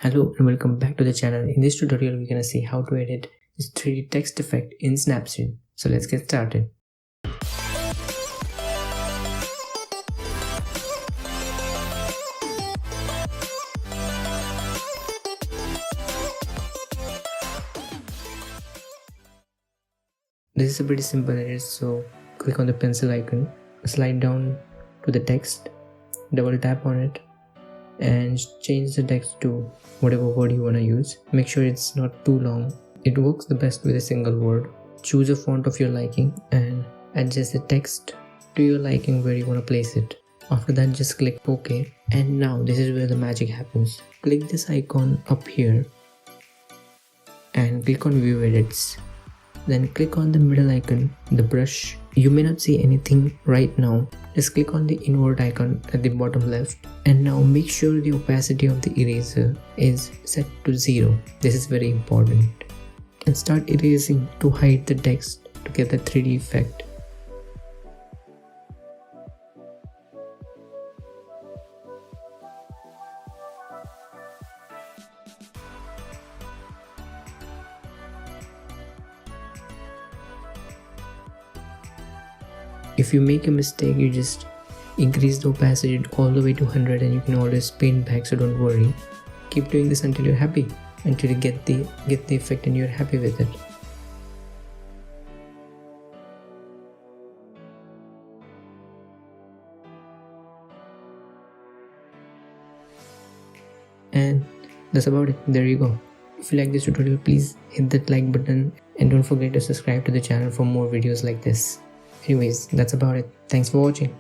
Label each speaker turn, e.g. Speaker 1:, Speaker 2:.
Speaker 1: Hello and welcome back to the channel. In this tutorial we're gonna see how to edit this 3D text effect in SNAPSEED. So let's get started. This is a pretty simple edit, so click on the pencil icon, slide down to the text, double tap on it and change the text to whatever word you want to use. Make sure it's not too long. It works the best with a single word. Choose a font of your liking and adjust the text to your liking where you want to place it. After that, just click OK, and now this is where the magic happens. Click this icon up here and click on View Edits. Then click on the middle icon, the brush. You may not see anything right now. Just click on the invert icon at the bottom left, and now make sure the opacity of the eraser is set to 0. This is very important. And start erasing to hide the text to get the 3D effect. If you make a mistake, you just increase the opacity all the way to 100 and you can always paint back, so don't worry. Keep doing this until you're happy, until you get the effect and you're happy with it. And that's about it. There you go. If you like this tutorial, please hit that like button and don't forget to subscribe to the channel for more videos like this. Anyways, that's about it. Thanks for watching.